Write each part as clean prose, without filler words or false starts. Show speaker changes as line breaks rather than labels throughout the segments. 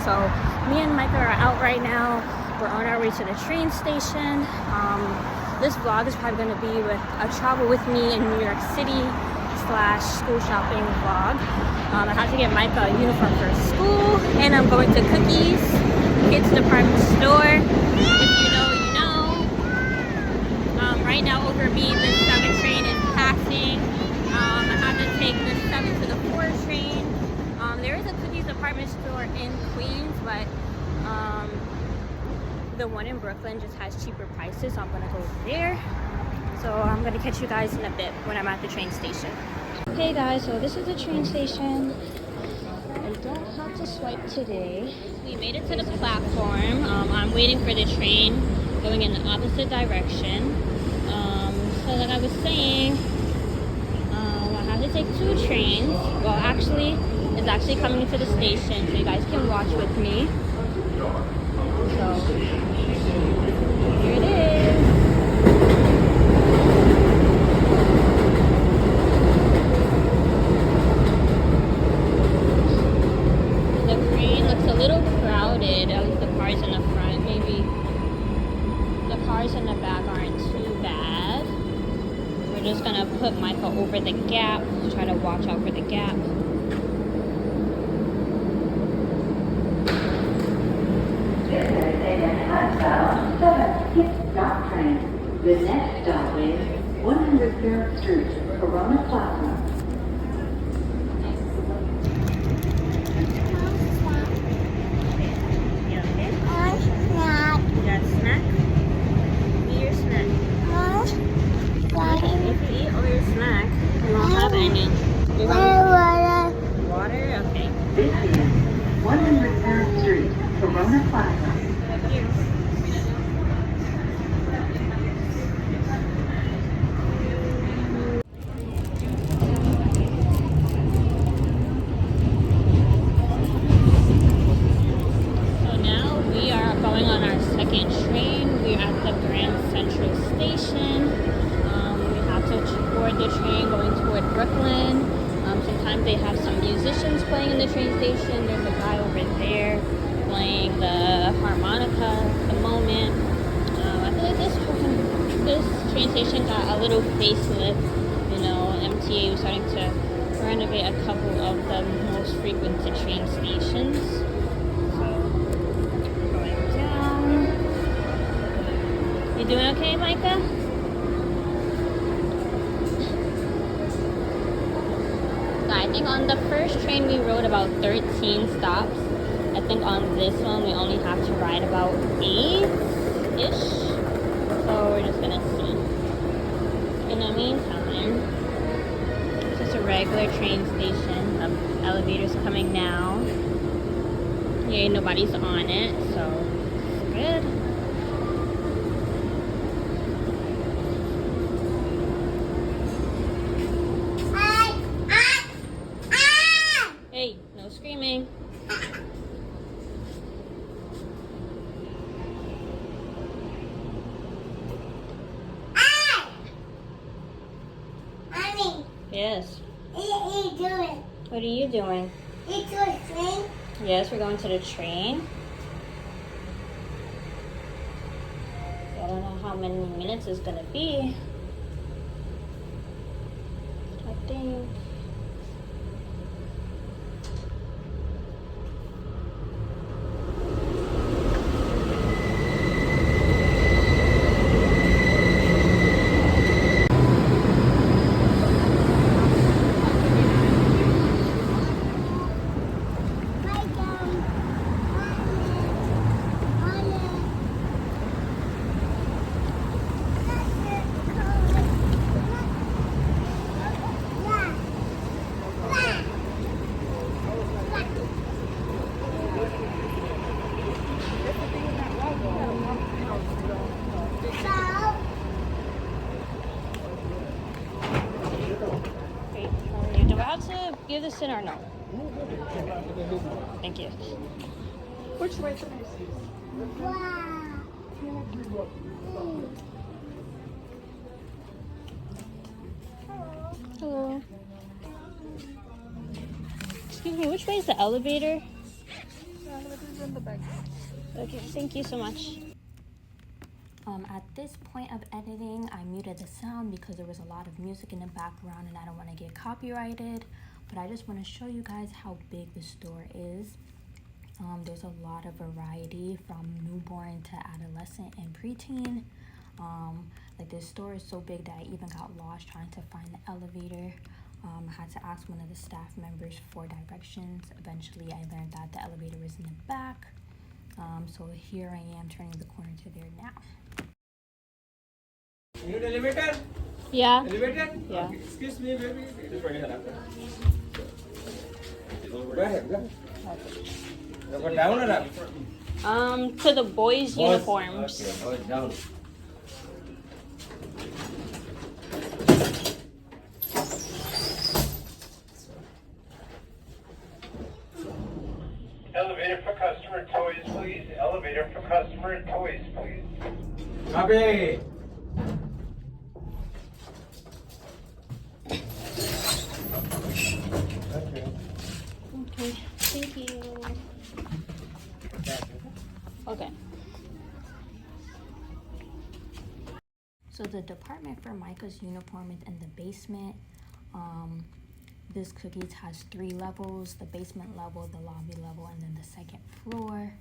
So me and Micah are out right now. We're on our way to the train station. This vlog is probably going to be with a travel with me in New York City / school shopping vlog. I have to get Micah a uniform for school, and I'm going to Cookies, kids department store. If you know, you know. Right now over me, the 7 train is passing. I have to take the 7 to the 4 train. There is a Cookies department store in Queens, but the one in Brooklyn just has cheaper prices, so I'm gonna go there. So I'm gonna catch you guys in a bit when I'm at the train station. Okay guys, so this is the train station. I don't have to swipe today. We made it to the platform. I'm waiting for the train going in the opposite direction. So like I was saying, I have to take 2 trains. Well, actually, it's actually coming to the station, so you guys can watch with me. So here it is. The train looks a little crowded, at least the cars in the front. Maybe the cars in the back aren't too bad. We're just gonna put Michael over the gap, try to watch out for the gap.
Stop train. The next stop is 103rd Street, Corona Plaza.
Water? Okay.
This is 103rd Street, Corona Plaza.
So now we are going on our 2nd train. We're at the Grand Central Station. We have to board the train going toward Brooklyn. Sometimes they have some musicians playing in the train station. There's a guy over there playing the harmonica at the moment. I feel like this train station got a little facelift. You know, MTA was starting to renovate a couple of the most frequented train stations. So, going down. You doing okay, Micah? I think on the first train we rode about 13 stops. I think on this one we only have to ride about 8-ish. So we're just gonna see. In the meantime, it's just a regular train station. The elevator's coming now. Yay, nobody's on it, so it's good. Hey, no screaming.
Mommy.
Yes.
What are you doing?
What are you doing?
You to a train?
Yes, we're going to the train. I don't know how many minutes it's gonna be. I think. Give this in or no? Thank you.
Which way?
Wow.
Hello. Excuse me, which way is the elevator?
The elevator's in the bag.
Okay, thank you so much.
At this point of editing, I muted the sound because there was a lot of music in the background and I don't want to get copyrighted. But I just want to show you guys how big the store is. There's a lot of variety from newborn to adolescent and preteen. Like this store is so big that I even got lost trying to find the elevator. I had to ask one of the staff members for directions. Eventually I learned that the elevator was in the back. So here I am turning the corner to there now.
You need elevator?
Yeah.
Elevator?
Yeah.
Okay. Excuse me, baby. Go ahead, go. Go down or up?
To the boys' uniforms.
Okay, boys down.
Elevator for customer toys, please. Elevator for customer toys, please.
Copy.
Okay, thank you. Okay.
So the department for Micah's uniform is in the basement. This cookies has 3 levels: the basement level, the lobby level, and then the second floor.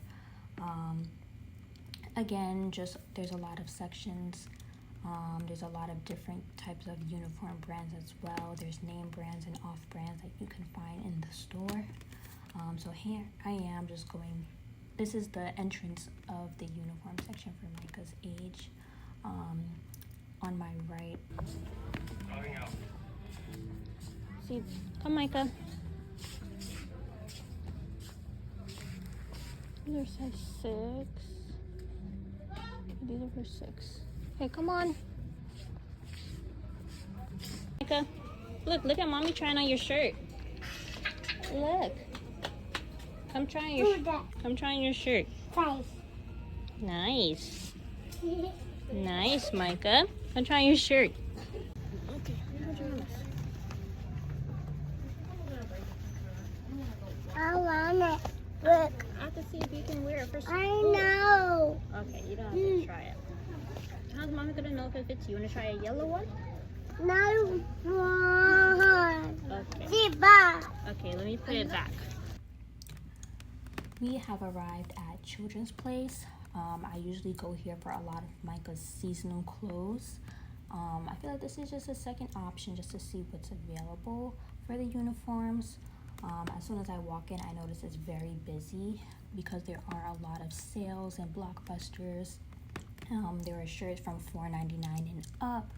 Again, just there's a lot of sections. There's a lot of different types of uniform brands as well. There's name brands and off brands that you can find in the store. So here I am just going, this is the entrance of the uniform section for Micah's age. On my right.
See, come Micah. These are size 6. These are for 6. Hey, come on. Micah, look at mommy trying on your shirt. Look. Come try on your come try on your shirt.
Five.
Nice. Nice, Micah. Come try on your shirt. Okay,
I want it. Look.
I have to see if you can wear it for school.
I know.
Okay, you don't have to try it. How's mommy gonna know if it fits you? Wanna try a yellow one?
No one.
Okay.
See back.
Okay, let me put it back.
We have arrived at Children's Place. I usually go here for a lot of Micah's seasonal clothes. I feel like this is just a second option just to see what's available for the uniforms. As soon as I walk in, I notice it's very busy because there are a lot of sales and blockbusters. There are shirts from $4.99 and up.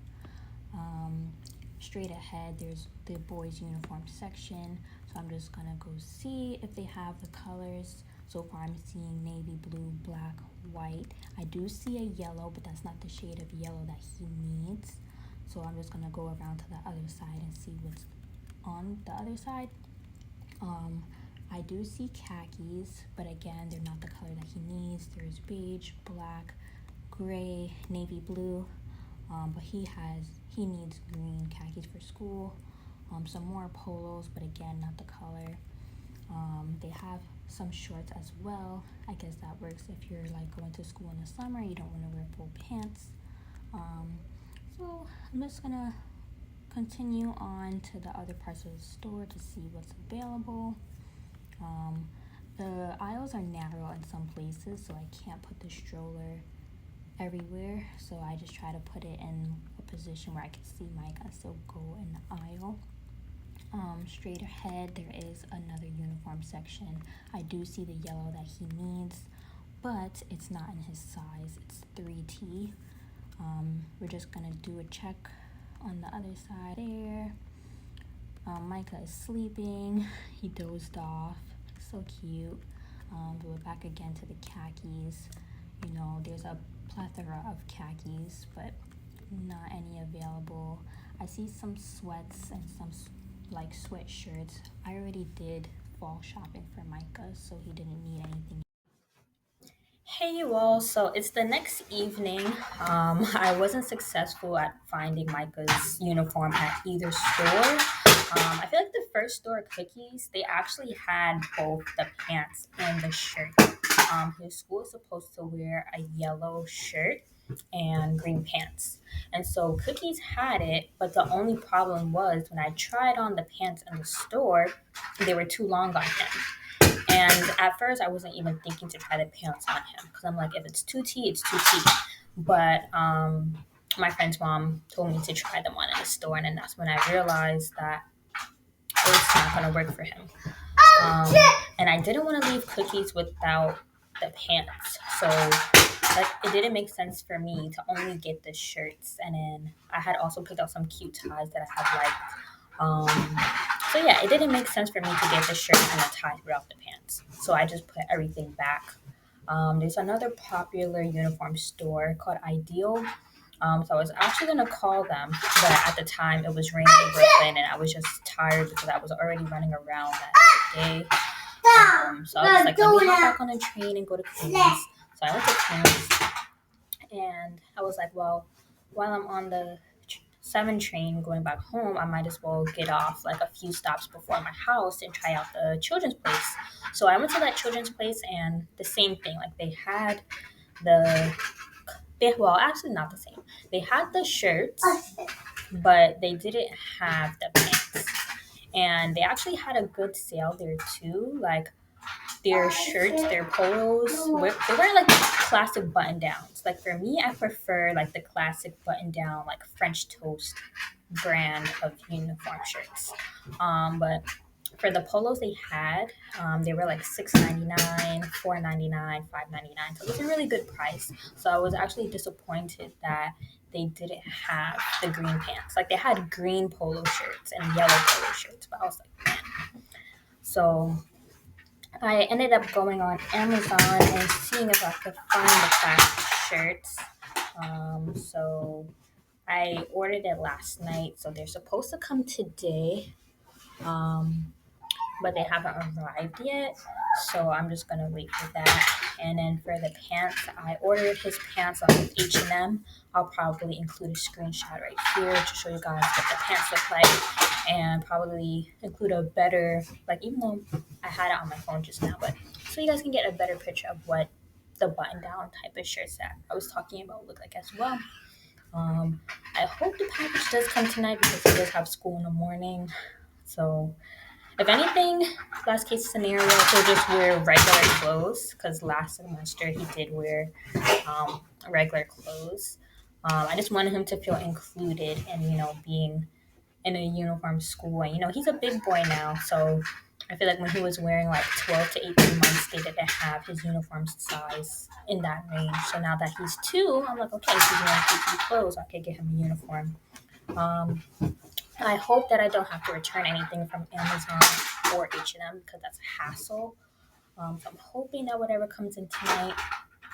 Straight ahead, there's the boys' uniform section. So I'm just gonna go see if they have the colors. So far, I'm seeing navy blue, black, white. I do see a yellow, but that's not the shade of yellow that he needs. So I'm just gonna go around to the other side and see what's on the other side. I do see khakis, but again, they're not the color that he needs. There's beige, black, gray, navy blue, but he needs green khakis for school. Some more polos, but again, not the color. They have some shorts as well. I guess that works if you're like going to school in the summer, you don't want to wear full pants. So I'm just gonna continue on to the other parts of the store to see what's available. The aisles are narrow in some places, so I can't put the stroller everywhere. So I just try to put it in a position where I can see Mike and still go in the aisle. Straight ahead, there is another uniform section. I do see the yellow that he needs, but it's not in his size. It's 3T. We're just gonna do a check on the other side there. Micah is sleeping. He dozed off. So cute. We're back again to the khakis. You know, there's a plethora of khakis, but not any available. I see some sweats and some like sweatshirts. I already did fall shopping for Micah, so he didn't need anything. Hey you all, so it's the next evening. I wasn't successful at finding Micah's uniform at either store. I feel like the first store, Cookies, they actually had both the pants and the shirt. his school is supposed to wear a yellow shirt and green pants. And so Cookies had it, but the only problem was when I tried on the pants in the store, they were too long on him. And at first, I wasn't even thinking to try the pants on him because I'm like, if it's 2T, it's 2T. But my friend's mom told me to try them on in the store, and then that's when I realized that it's not going to work for him. And I didn't want to leave Cookies without the pants. So it didn't make sense for me to only get the shirts. And then I had also picked out some cute ties that I had liked. So yeah, it didn't make sense for me to get the shirt and the tie without the pants. So I just put everything back. There's another popular uniform store called Ideal. So I was actually going to call them, but at the time it was raining in Brooklyn and I was just tired because I was already running around that day. So I was like, let me hop back on the train and go to Queens. So I went to Queens and I was like, well, while I'm on the 7 train going back home, I might as well get off like a few stops before my house and try out the children's place. So I went to that children's place and the same thing, like well, actually not the same. They had the shirts, but they didn't have the pants. And they actually had a good sale there too. Like their shirts, their polos, they weren't like classic button downs. Like for me, I prefer like the classic button down, like French Toast brand of uniform shirts. But for the polos they had, they were like $6.99, $4.99, $5.99. So it was a really good price. So I was actually disappointed that they didn't have the green pants. Like they had green polo shirts and yellow polo shirts, but I was like, man. So I ended up going on Amazon and seeing if I could find the classic shirts. So I ordered it last night. So they're supposed to come today. But they haven't arrived yet, so I'm just gonna wait for that. And then for the pants, I ordered his pants off of H&M. I'll probably include a screenshot right here to show you guys what the pants look like, and probably include a better, like even though I had it on my phone just now, but so you guys can get a better picture of what the button-down type of shirts that I was talking about look like as well. I hope the package does come tonight because he does have school in the morning, so. If anything, last case scenario, he'll just wear regular clothes because last semester he did wear regular clothes. I just wanted him to feel included and, being in a uniform school. And, he's a big boy now. So I feel like when he was wearing like 12 to 18 months, they didn't have his uniform size in that range. So now that he's 2, I'm like, okay, if he's wearing cute clothes, I could get him a uniform. I hope that I don't have to return anything from Amazon or H&M because that's a hassle. So I'm hoping that whatever comes in tonight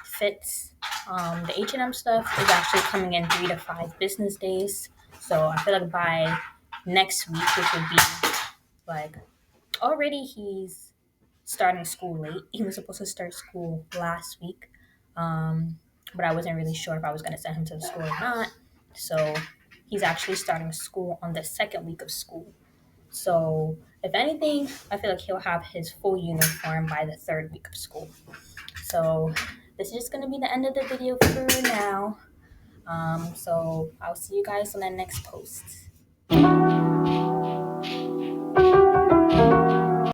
fits. The H&M stuff is actually coming in 3 to 5 business days. So I feel like by next week, which would be like already he's starting school late. He was supposed to start school last week. But I wasn't really sure if I was going to send him to the school or not. So he's actually starting school on the 2nd week of school. So if anything, I feel like he'll have his full uniform by the 3rd week of school. So this is just going to be the end of the video for now. So I'll see you guys on the next post.